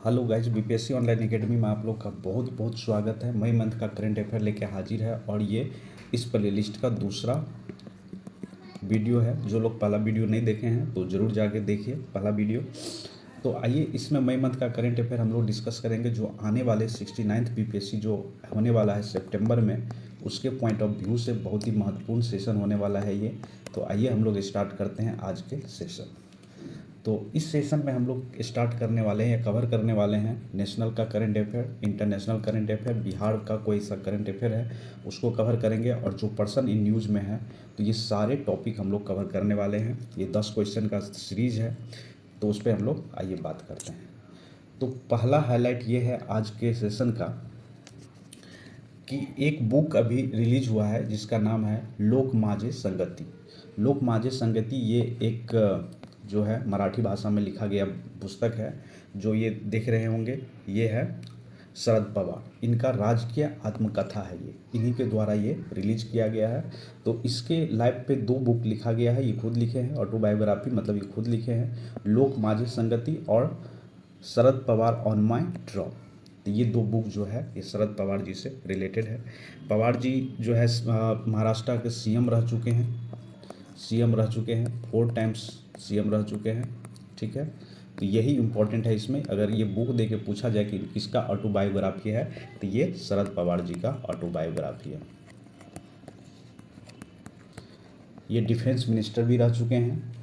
Hello guys, BPSC online academy में आप लोग का बहुत बहुत स्वागत है। मई मंथ का करंट अफेयर लेके हाजिर है और ये इस प्लेलिस्ट का दूसरा वीडियो है। जो लोग पहला वीडियो नहीं देखे हैं तो ज़रूर जाके देखिए पहला वीडियो। तो आइए, इसमें मई मंथ का करंट अफेयर हम लोग डिस्कस करेंगे। जो आने वाले 69th बीपीएससी जो होने वाला है सितंबर में, उसके पॉइंट ऑफ व्यू से बहुत ही महत्वपूर्ण सेशन होने वाला है ये। तो आइए हम लोग स्टार्ट करते हैं आज के सेशन। तो इस सेशन में हम लोग स्टार्ट करने वाले हैं या कवर करने वाले हैं नेशनल का current affair, international current affair, Bihar का कोई सा करंट अफेयर है उसको कवर करेंगे। और जो पर्सन इन न्यूज़ में है, तो ये सारे टॉपिक हम लोग कवर करने वाले हैं। ये 10 क्वेश्चन का सीरीज़ है, तो उस पर हम लोग आइए बात करते हैं। तो पहला हाईलाइट ये है आज के सेशन का कि एक बुक अभी रिलीज हुआ है जिसका नाम है लोक माझे संगति। लोक माझे संगति ये एक जो है मराठी भाषा में लिखा गया पुस्तक है। जो ये देख रहे होंगे ये है शरद पवार, इनका राजकीय आत्मकथा है। ये इन्हीं के द्वारा ये रिलीज किया गया है। तो इसके लाइफ पे 2 बुक लिखा गया है, ये खुद लिखे हैं, ऑटोबायोग्राफी मतलब ये खुद लिखे हैं, लोक माझे संगति और Sharad Pawar on my drop. तो ये 2 बुक जो है ये शरद पवार जी से रिलेटेड है। पवार जी जो है महाराष्ट्र के सीएम रह चुके हैं, 4 टाइम्स सीएम रह चुके हैं। ठीक है, तो यही इम्पोर्टेंट है इसमें। अगर ये बुक दे के पूछा जाए कि किसका ऑटोबायोग्राफी है, तो ये शरद पवार जी का ऑटोबायोग्राफी है। ये डिफेंस मिनिस्टर भी रह चुके हैं।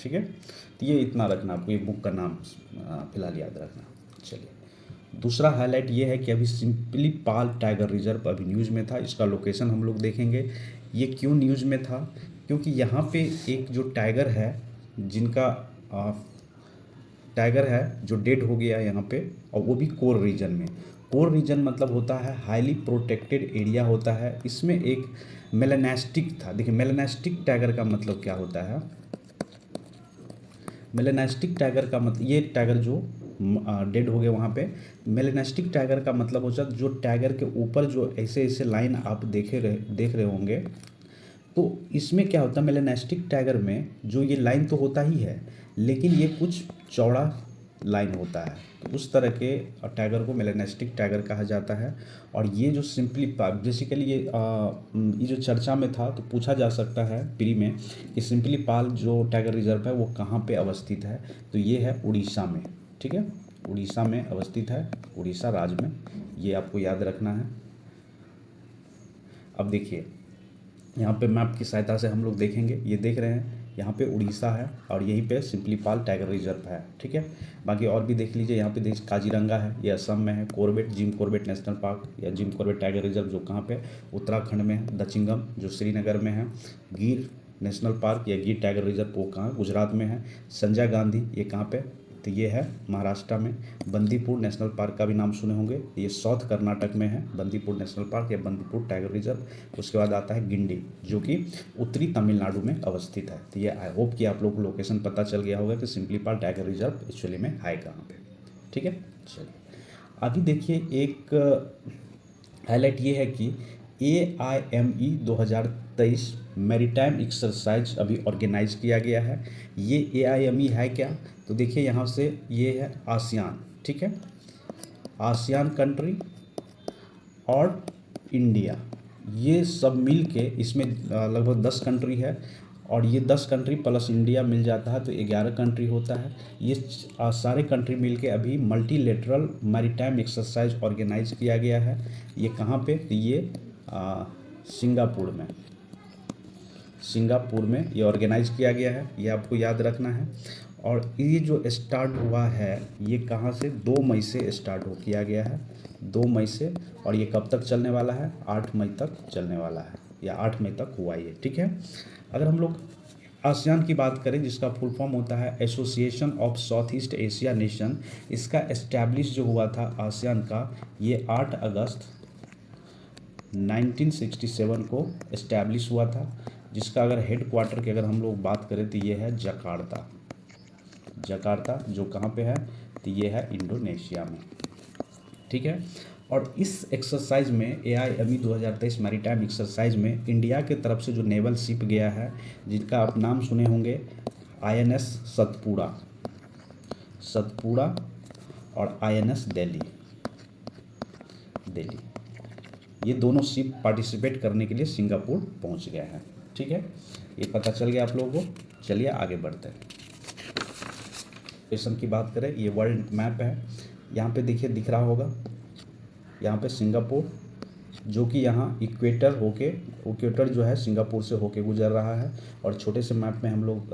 ठीक है, तो ये इतना रखना, आपको ये बुक का नाम फिलहाल याद रखना। चलिए, दूसरा हाईलाइट ये है कि अभी सिंपली पाल टाइगर रिजर्व अभी न्यूज़ में था। इसका लोकेशन हम लोग देखेंगे। ये क्यों न्यूज़ में था, क्योंकि यहाँ पे एक जो टाइगर है, जिनका टाइगर है जो डेड हो गया यहाँ पे, और वो भी कोर रीजन में। कोर रीजन मतलब होता है हाईली प्रोटेक्टेड एरिया होता है। इसमें एक मेलानास्टिक था। देखिए, मेलानास्टिक टाइगर का मतलब क्या होता है। मेलानास्टिक टाइगर का मतलब, ये टाइगर जो डेड हो गए वहाँ पे, मेलानास्टिक टाइगर का मतलब होता है जो टाइगर के ऊपर जो ऐसे ऐसे लाइन आप देख रहे होंगे। तो इसमें क्या होता है, मेलानास्टिक टाइगर में जो ये लाइन तो होता ही है, लेकिन ये कुछ चौड़ा लाइन होता है। तो उस तरह के टाइगर को मेलानास्टिक टाइगर कहा जाता है। और ये जो सिंपली बेसिकली ये जो चर्चा में था, तो पूछा जा सकता है प्री में कि सिंपली पाल जो टाइगर रिजर्व है वो कहाँ पे अवस्थित है। तो ये है उड़ीसा में। ठीक है, उड़ीसा में अवस्थित है, उड़ीसा राज्य में। ये आपको याद रखना है। अब देखिए, यहाँ पे मैप की सहायता से हम लोग देखेंगे। ये देख रहे हैं, यहाँ पे उड़ीसा है और यहीं पे सिंपली पाल टाइगर रिजर्व है। ठीक है, बाकी और भी देख लीजिए। यहाँ पे देख काजीरंगा है, ये असम में है। Corbett, Jim Corbett national park या जिम कॉर्बेट टाइगर रिजर्व जो कहाँ पे, उत्तराखंड में है। दचिंगम जो श्रीनगर में है। गिर नेशनल पार्क या गिर टाइगर रिजर्व वो कहाँ, गुजरात में है। संजय गांधी ये कहाँ पे, तो ये है महाराष्ट्र में। बंदीपुर नेशनल पार्क का भी नाम सुने होंगे, ये साउथ कर्नाटक में है, बंदीपुर नेशनल पार्क या बंदीपुर टाइगर रिजर्व। उसके बाद आता है गिंडी जो कि उत्तरी तमिलनाडु में अवस्थित है। तो ये आई होप कि आप लोग को लोकेशन पता चल गया होगा कि सिंपली पाल टाइगर रिजर्व एक्चुअली में है कहाँ पे। ठीक है, चलिए अभी देखिए, एक हाईलाइट ये है कि AIME 2023 मैरीटाइम एक्सरसाइज अभी ऑर्गेनाइज किया गया है। ये AIME है क्या, तो देखिए यहाँ से ये है आसियान। ठीक है, आसियान कंट्री और इंडिया, ये सब मिल के इसमें लगभग 10 कंट्री है। और ये 10 कंट्री प्लस इंडिया मिल जाता है तो 11 कंट्री होता है। ये सारे कंट्री मिल के अभी मल्टीलेटरल मैरीटाइम एक्सरसाइज ऑर्गेनाइज किया गया है। ये कहाँ पे, तो ये सिंगापुर में ये ऑर्गेनाइज किया गया है। ये आपको याद रखना है। और ये जो स्टार्ट हुआ है ये कहाँ से, 2 मई से स्टार्ट किया गया है, 2 मई से। और ये कब तक चलने वाला है, 8 मई तक चलने वाला है, या 8 मई तक हुआ ये। ठीक है, अगर हम लोग आसियान की बात करें, जिसका फुल फॉर्म होता है association of south east Asia nation, इसका एस्टैब्लिश जो हुआ था आसियान का, ये 8 अगस्त 1967 को इस्टेब्लिश हुआ था। जिसका अगर हेड क्वार्टर की अगर हम लोग बात करें तो ये है जकार्ता जो कहाँ पे है, तो ये है इंडोनेशिया में। ठीक है, और इस एक्सरसाइज में AIME 2023 मैरीटाइम एक्सरसाइज में इंडिया के तरफ से जो नेवल शिप गया है, जिनका आप नाम सुने होंगे, INS सतपुड़ा और INS दिल्ली। ये दोनों शिप पार्टिसिपेट करने के लिए सिंगापुर पहुंच गए हैं। ठीक है, ये पता चल गया आप लोगों को। चलिए आगे बढ़ते हैं। लोकेशन की बात करें, ये वर्ल्ड मैप है। यहाँ पे देखिए दिख रहा होगा, यहाँ पे सिंगापुर, जो कि यहाँ इक्वेटर जो है सिंगापुर से होके गुजर रहा है। और छोटे से मैप में हम लोग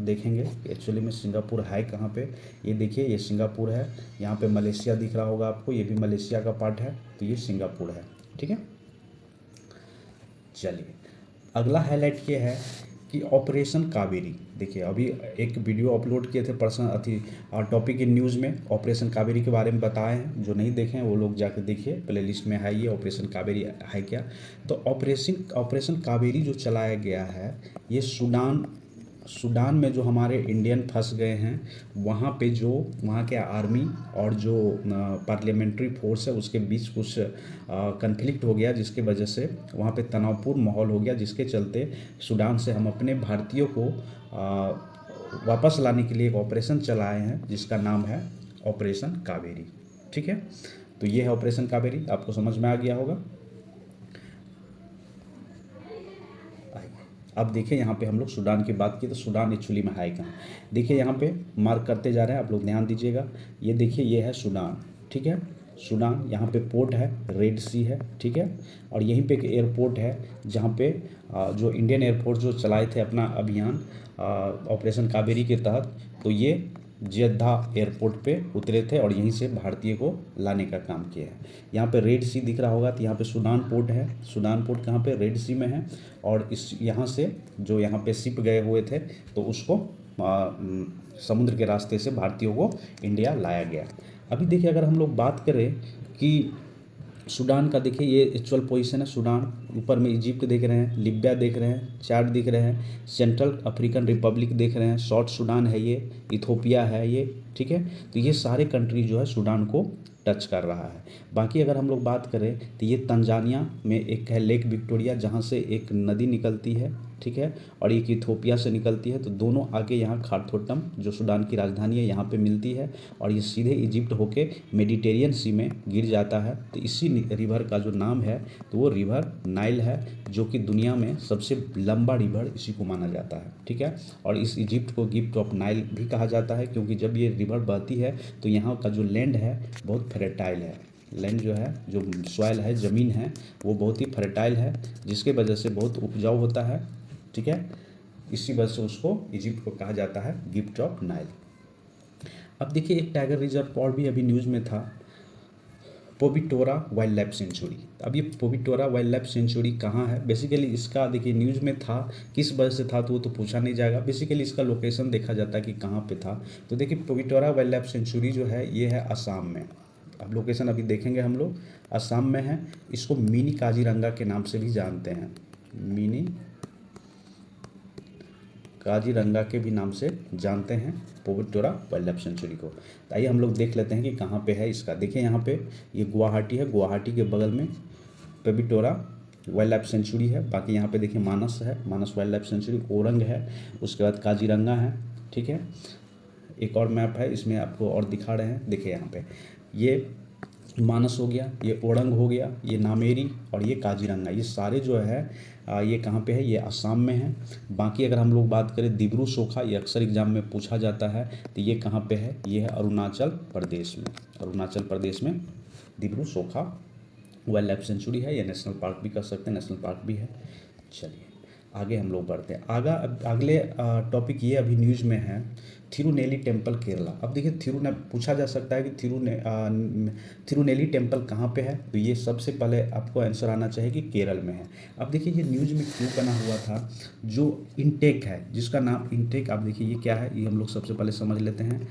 देखेंगे एक्चुअली में सिंगापुर है कहाँ पे। ये देखिए, ये सिंगापुर है। यहाँ पे मलेशिया दिख रहा होगा आपको, ये भी मलेशिया का पार्ट है, तो ये सिंगापुर है। ठीक है, चलिए अगला हाईलाइट ये है कि ऑपरेशन कावेरी। देखिए अभी एक वीडियो अपलोड किए थे टॉपिक इन न्यूज़ में, ऑपरेशन कावेरी के बारे में बताए हैं। जो नहीं देखे हैं वो लोग जाकर देखिए, प्लेलिस्ट में है ये ऑपरेशन कावेरी है क्या। तो ऑपरेशन कावेरी जो चलाया गया है, ये सूडान में जो हमारे इंडियन फंस गए हैं, वहाँ पे जो वहाँ के आर्मी और जो पार्लियामेंट्री फोर्स है उसके बीच कुछ कन्फ्लिक्ट हो गया, जिसके वजह से वहाँ पे तनावपूर्ण माहौल हो गया, जिसके चलते सूडान से हम अपने भारतीयों को वापस लाने के लिए एक ऑपरेशन चलाए हैं, जिसका नाम है ऑपरेशन कावेरी। ठीक है, तो ये है ऑपरेशन कावेरी, आपको समझ में आ गया होगा। अब देखिए यहाँ पे हम लोग सूडान की बात की, तो सूडान एक्चुअली में है कहाँ। देखिए यहाँ पे मार्क करते जा रहे हैं, आप लोग ध्यान दीजिएगा। ये देखिए, ये है सूडान। ठीक है, सूडान, यहाँ पे पोर्ट है, रेड सी है। ठीक है, और यहीं पे एक एयरपोर्ट है, जहाँ पे जो इंडियन एयरफोर्स जो चलाए थे अपना अभियान ऑपरेशन कावेरी के तहत, तो ये जेद्दा एयरपोर्ट पे उतरे थे और यहीं से भारतीय को लाने का काम किया है। यहाँ पे रेड सी दिख रहा होगा, तो यहाँ पे सूडान पोर्ट है। सूडान पोर्ट कहाँ पे, रेड सी में है। और इस यहाँ से जो यहाँ पे शिप गए हुए थे, तो उसको समुद्र के रास्ते से भारतीयों को इंडिया लाया गया। अभी देखिए अगर हम लोग बात करें कि सूडान का, देखिए ये एक्चुअल पोजीशन है सूडान। ऊपर में इजिप्ट देख रहे हैं, लीबिया देख रहे हैं, चाड दिख रहे हैं, सेंट्रल अफ्रीकन रिपब्लिक देख रहे हैं, साउथ सूडान है ये, इथोपिया है ये। ठीक है, तो ये सारे कंट्री जो है सूडान को टच कर रहा है। बाकी अगर हम लोग बात करें तो ये तंजानिया में एक है लेक विक्टोरिया, जहाँ से एक नदी निकलती है। ठीक है, और एक इथोपिया से निकलती है, तो दोनों आके यहाँ खार्तूम जो सूडान की राजधानी है यहाँ पे मिलती है, और ये सीधे इजिप्ट होके मेडिटेरियन सी में गिर जाता है। तो इसी रिवर का जो नाम है, तो वो रिवर नाइल है, जो कि दुनिया में सबसे लंबा रिवर इसी को माना जाता है। ठीक है, और इस इजिप्ट को गिफ्ट ऑफ नाइल भी कहा जाता है, क्योंकि जब ये रिवर बहती है तो यहाँ का जो लैंड है बहुत फर्टाइल है। लैंड जो है, जो सॉइल है, ज़मीन है, वो बहुत ही फर्टाइल है, जिसके वजह से बहुत उपजाऊ होता है। ठीक है, इसी वजह से उसको इजिप्ट को कहा जाता है गिफ्ट ऑफ नाइल। अब देखिए एक टाइगर रिजर्व और भी अभी न्यूज़ में था, पोबिटोरा वाइल्ड लाइफ सेंचुरी। अब ये पोबिटोरा वाइल्ड लाइफ सेंचुरी कहाँ है, बेसिकली इसका देखिए न्यूज़ में था, किस वजह से था तो वो तो पूछा नहीं जाएगा। बेसिकली इसका लोकेशन देखा जाता है कि कहाँ पे था। तो देखिए पोबिटोरा वाइल्ड लाइफ सेंचुरी जो है ये है असम में। अब लोकेशन अभी देखेंगे हम लोग, असम में है। इसको मिनी काजीरंगा के नाम से भी जानते हैं, मिनी काजीरंगा के भी नाम से जानते हैं पोबिटोरा वाइल्ड लाइफ सेंचुरी को। तो आइए हम लोग देख लेते हैं कि कहाँ पे है इसका। देखिए यहाँ पे ये गुवाहाटी है, गुवाहाटी के बगल में पोबिटोरा वाइल्ड लाइफ सेंचुरी है। बाकी यहाँ पे देखिए मानस है, मानस वाइल्ड लाइफ सेंचुरी, ओरंग है, उसके बाद काजीरंगा है। ठीक है, एक और मैप है इसमें आपको और दिखा रहे हैं। देखिए यहाँ पे ये मानस हो गया, ये ओरंग हो गया, ये नामेरी और ये काजीरंगा, ये सारे जो है ये कहाँ पे है, ये असम में है। बाकी अगर हम लोग बात करें दिब्रू सोखा, ये अक्सर एग्जाम में पूछा जाता है, तो ये कहाँ पे है, ये है अरुणाचल प्रदेश में। अरुणाचल प्रदेश में दिब्रू सोखा वाइल्ड लाइफ सेंचुरी है, या नेशनल पार्क भी कर सकते हैं, नेशनल पार्क भी है। चलिए आगे हम लोग बढ़ते हैं। अगले टॉपिक ये अभी न्यूज़ में है, थिरुनेली टेम्पल केरला। अब देखिए पूछा जा सकता है कि थिरुनेली टेम्पल कहाँ पे है, तो ये सबसे पहले आपको आंसर आना चाहिए कि केरल में है। अब देखिए ये न्यूज़ में क्यों बना हुआ था, जो इंटेक है, जिसका नाम इंटेक, आप देखिए ये क्या है, ये हम लोग सबसे पहले समझ लेते हैं,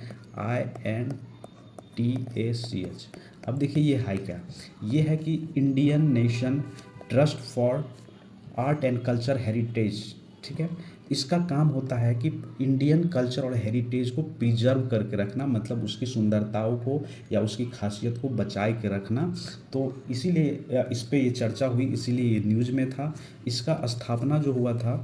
INTACH। अब देखिए ये है क्या, ये है कि Indian nation trust for art and culture heritage. ठीक है, इसका काम होता है कि इंडियन कल्चर और हेरिटेज को प्रिजर्व करके रखना, मतलब उसकी सुंदरताओं को या उसकी खासियत को बचाए के रखना। तो इसीलिए इस पे ये चर्चा हुई, इसीलिए ये न्यूज़ में था। इसका स्थापना जो हुआ था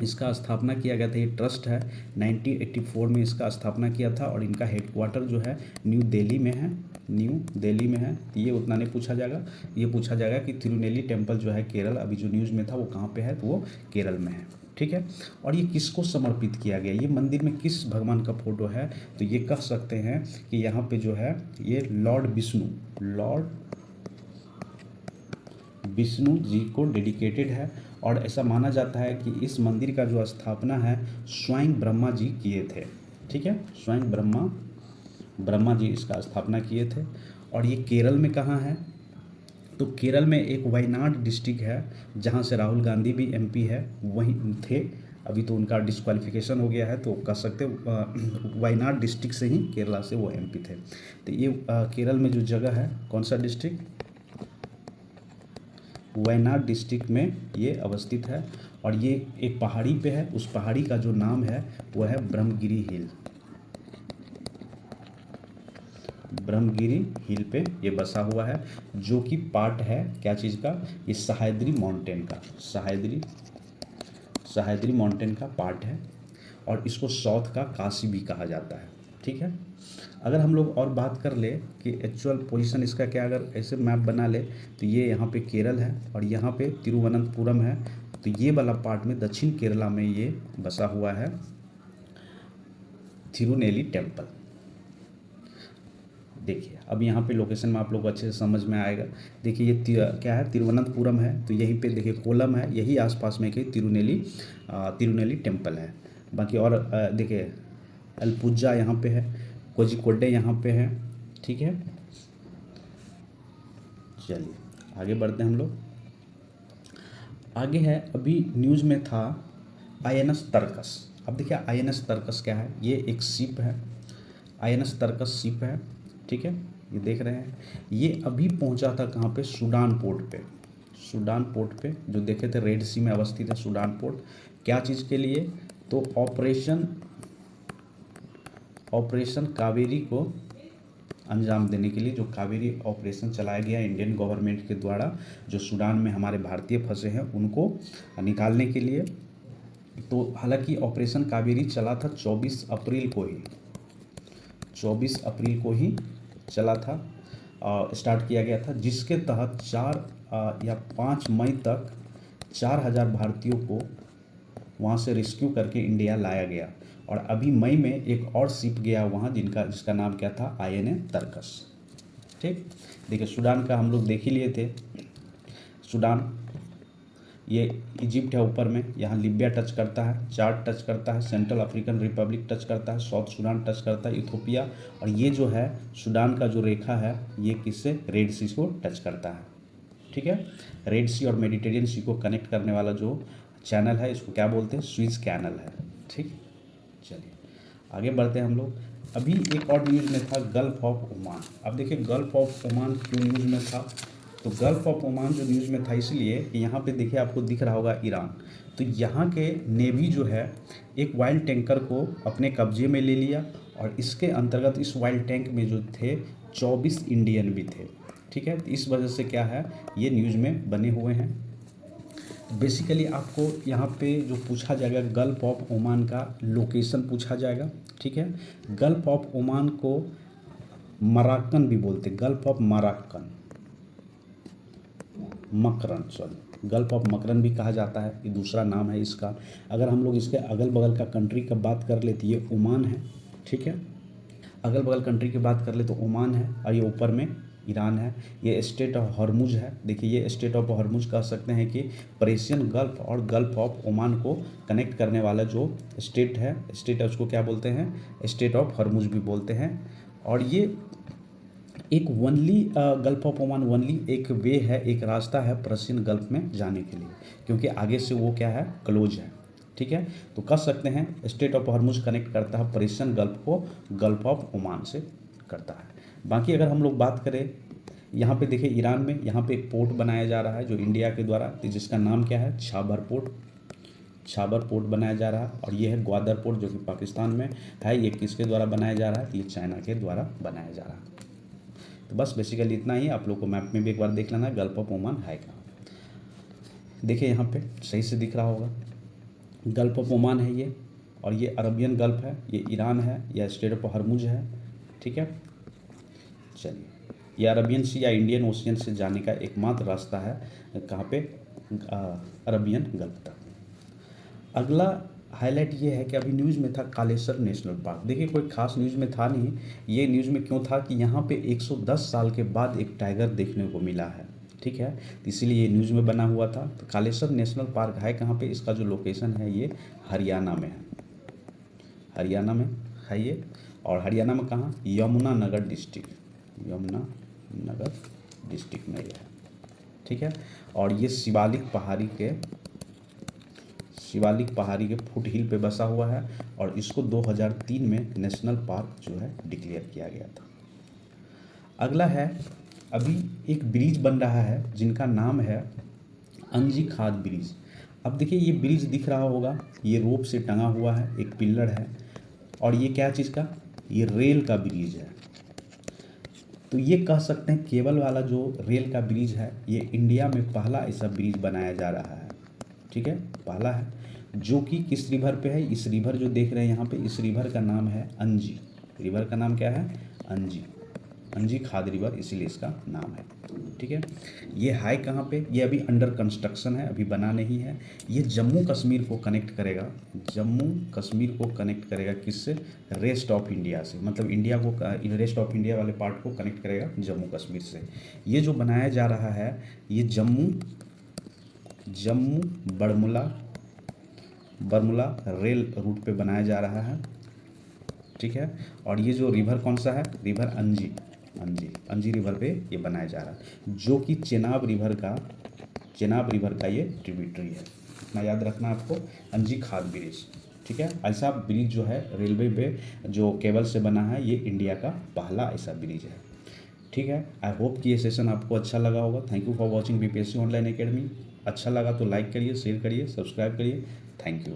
इसका स्थापना किया गया था, ये ट्रस्ट है 1984 में इसका स्थापना किया था और इनका हेडक्वार्टर जो है न्यू दिल्ली में है, न्यू दिल्ली में है। ये उतना नहीं पूछा जाएगा, ये पूछा जाएगा कि तिरुनेली टेम्पल जो है केरल, अभी जो न्यूज़ में था वो कहाँ पे है, तो वो केरल में है। ठीक है, और ये किसको समर्पित किया गया, ये मंदिर में किस भगवान का फोटो है, तो ये कह सकते हैं कि यहाँ पे जो है ये लॉर्ड विष्णु जी को डेडिकेटेड है। और ऐसा माना जाता है कि इस मंदिर का जो स्थापना है स्वयं ब्रह्मा जी किए थे। ठीक है, स्वयं ब्रह्मा जी इसका स्थापना किए थे। और ये केरल में कहाँ है, तो केरल में एक वायनाड डिस्ट्रिक्ट है जहाँ से राहुल गांधी भी एमपी है, वहीं थे। अभी तो उनका डिस्क्वालिफिकेशन हो गया है, तो कह सकते वायनाड डिस्ट्रिक्ट से ही केरला से वो एमपी थे। तो ये केरल में जो जगह है, कौन सा डिस्ट्रिक्ट, वायनाड डिस्ट्रिक्ट में ये अवस्थित है। और ये एक पहाड़ी पे है, उस पहाड़ी का जो नाम है वो है ब्रह्मगिरी हिल। ब्रह्मगिरी हिल पे ये बसा हुआ है, जो कि पार्ट है क्या चीज़ का, ये सह्याद्री माउंटेन का, सह्याद्री माउंटेन का पार्ट है। और इसको साउथ का काशी भी कहा जाता है। ठीक है, अगर हम लोग और बात कर ले कि एक्चुअल पोजीशन इसका क्या, अगर ऐसे मैप बना ले तो ये यहाँ पे केरल है और यहाँ पे तिरुवनंतपुरम है। तो ये वाला पार्ट में दक्षिण केरला में ये बसा हुआ है तिरुनेली टेम्पल। देखिए अब यहाँ पे लोकेशन में आप लोग को अच्छे से समझ में आएगा। देखिए ये क्या है, तिरुवनंतपुरम है, तो यहीं पे देखिए कोलम है, यही आसपास में कि तिरुनेली टेम्पल है। बाकी और देखिए अलपुजा यहाँ पे है, कोझिकोडे यहाँ पे है। ठीक है, चलिए आगे बढ़ते हैं हम लोग। आगे है, अभी न्यूज़ में था INS तर्कस। अब देखिए INS तर्कस क्या है, ये एक शिप है, INS तर्कस शिप है। ठीक है, ये देख रहे हैं, ये अभी पहुंचा था कहाँ पे, सूडान पोर्ट पे जो देखे थे रेड सी में अवस्थित है सूडान पोर्ट। क्या चीज़ के लिए, तो ऑपरेशन कावेरी को अंजाम देने के लिए, जो कावेरी ऑपरेशन चलाया गया इंडियन गवर्नमेंट के द्वारा, जो सूडान में हमारे भारतीय फंसे हैं उनको निकालने के लिए। तो हालांकि ऑपरेशन कावेरी चला था 24 अप्रैल को ही चला था, स्टार्ट किया गया था, जिसके तहत 4 या 5 मई तक 4000 भारतीयों को वहाँ से रेस्क्यू करके इंडिया लाया गया। और अभी मई में एक और शिप गया वहाँ जिसका नाम क्या था, INA तर्कस। ठीक, देखिए सूडान का हम लोग देख ही लिए थे। सूडान ये इजिप्ट है ऊपर में, यहाँ लीबिया टच करता है, चाड टच करता है, सेंट्रल अफ्रीकन रिपब्लिक टच करता है, साउथ सूडान टच करता है, इथोपिया। और ये जो है सूडान का जो रेखा है ये किससे, रेड सी को टच करता है। ठीक है, रेड सी और मेडिटेरियन सी को कनेक्ट करने वाला जो चैनल है इसको क्या बोलते हैं, स्विस कैनल है। ठीक, चलिए आगे बढ़ते हैं हम लोग। अभी एक और न्यूज़ में था गल्फ ऑफ ओमान। अब देखिए गल्फ ऑफ ओमान क्यों न्यूज़ में था, तो गल्फ ऑफ ओमान जो न्यूज़ में था इसलिए कि यहाँ पे देखिए आपको दिख रहा होगा ईरान। तो यहाँ के नेवी जो है एक वाइल्ड टैंकर को अपने कब्जे में ले लिया और इसके अंतर्गत इस वाइल्ड टैंक में जो थे 24 इंडियन भी थे। ठीक है, तो इस वजह से क्या है, ये न्यूज़ में बने हुए हैं। बेसिकली आपको यहाँ पे जो पूछा जाएगा गल्फ ऑफ ओमान का लोकेशन पूछा जाएगा। ठीक है, गल्फ ऑफ ओमान को मराक्कन भी बोलते, gulf of gulf of Makarand भी कहा जाता है, ये दूसरा नाम है इसका। अगर हम लोग इसके अगल बगल का कंट्री का बात कर ले तो ये ओमान है। ठीक है, अगल बगल कंट्री की बात कर ले तो ओमान है और ये ऊपर में ईरान है। ये स्टेट ऑफ हॉर्मुज है। देखिए ये स्टेट ऑफ हॉर्मुज कह सकते हैं कि पर्शियन गल्फ और गल्फ ऑफ ओमान को कनेक्ट करने वाला जो स्टेट है उसको क्या बोलते हैं, स्टेट ऑफ हॉर्मुज भी बोलते हैं। और ये एक गल्फ ऑफ ओमान वनली एक वे है, एक रास्ता है पर्शियन गल्फ में जाने के लिए, क्योंकि आगे से वो क्या है, क्लोज है। ठीक है, तो कह सकते हैं स्टेट ऑफ हॉर्मुज कनेक्ट करता है पर्शियन गल्फ को गल्फ ऑफ ओमान से करता है। बाकी अगर हम लोग बात करें यहाँ पे देखिए ईरान में यहाँ पे एक पोर्ट बनाया जा रहा है जो इंडिया के द्वारा, जिसका नाम क्या है, छाबर पोर्ट बनाया जा रहा है। और ये है ग्वादर पोर्ट जो कि पाकिस्तान में है। ये किसके द्वारा बनाया जा रहा है, ये चाइना के द्वारा बनाया जा रहा है। तो बस बेसिकली इतना ही, आप लोग को मैप में भी एक बार देख लेना है गल्फ ऑफ ओमान है कहाँ। देखिए यहाँ पे सही से दिख रहा होगा, गल्फ ऑफ ओमान है ये, और ये अरबियन गल्फ है, ये ईरान है, या स्ट्रेट ऑफ हॉर्मुज है। ठीक है, चलिए, ये अरबियन सी या इंडियन ओशियन से जाने का एकमात्र रास्ता है कहाँ पे, अरबियन गल्फ तक। अगला हाईलाइट ये है कि अभी न्यूज़ में था कालेसर नेशनल पार्क। देखिए कोई खास न्यूज़ में था नहीं, ये न्यूज़ में क्यों था कि यहाँ पे 110 साल के बाद एक टाइगर देखने को मिला है। ठीक है, तो इसीलिए ये न्यूज़ में बना हुआ था। तो कालेसर नेशनल पार्क है कहाँ पे, इसका जो लोकेशन है ये हरियाणा में है, हरियाणा में है ये। और हरियाणा में कहाँ, यमुनानगर डिस्ट्रिक्ट, यमुनानगर डिस्ट्रिक्ट में ये है। ठीक है, और ये शिवालिक पहाड़ी के फुट हिल पे बसा हुआ है, और इसको 2003 में नेशनल पार्क जो है डिक्लेयर किया गया था। अगला है, अभी एक ब्रिज बन रहा है जिनका नाम है अंजी खाद ब्रिज। अब देखिए ये ब्रिज दिख रहा होगा, ये रोप से टंगा हुआ है, एक पिल्लर है, और ये क्या चीज़ का, ये रेल का ब्रिज है। तो ये कह सकते हैं केबल वाला जो रेल का ब्रिज है, ये इंडिया में पहला ऐसा ब्रिज बनाया जा रहा है। ठीक है, पहला है, जो कि किस रिवर पे है, इस रिवर जो देख रहे हैं यहाँ पे, इस रिवर का नाम है अंजी। रिवर का नाम क्या है, अंजी, अंजी खाद रिवर, इसीलिए इसका नाम है। ठीक है, ये है कहाँ पे, ये अभी अंडर कंस्ट्रक्शन है, अभी बना नहीं है। ये जम्मू कश्मीर को कनेक्ट करेगा, जम्मू कश्मीर को कनेक्ट करेगा किससे, रेस्ट ऑफ इंडिया से, मतलब इंडिया को, रेस्ट ऑफ इंडिया वाले पार्ट को कनेक्ट करेगा जम्मू कश्मीर से। ये जो बनाया जा रहा है, ये जम्मू बरमुला रेल रूट पे बनाया जा रहा है। ठीक है, और ये जो रिवर कौन सा है, रिवर अंजी रिवर पे ये बनाया जा रहा है, जो कि चेनाब रिवर का ये ट्रिब्यूटरी है। इतना याद रखना आपको, अंजी खाद ब्रिज। ठीक है, ऐसा ब्रिज जो है रेलवे पे जो केबल से बना है, ये इंडिया का पहला ऐसा ब्रिज है। ठीक है, आई होप कि ये सेशन आपको अच्छा लगा होगा। Thank you for watching BPSC online academy. अच्छा लगा तो लाइक करिए, शेयर करिए, सब्सक्राइब करिए। Thank you.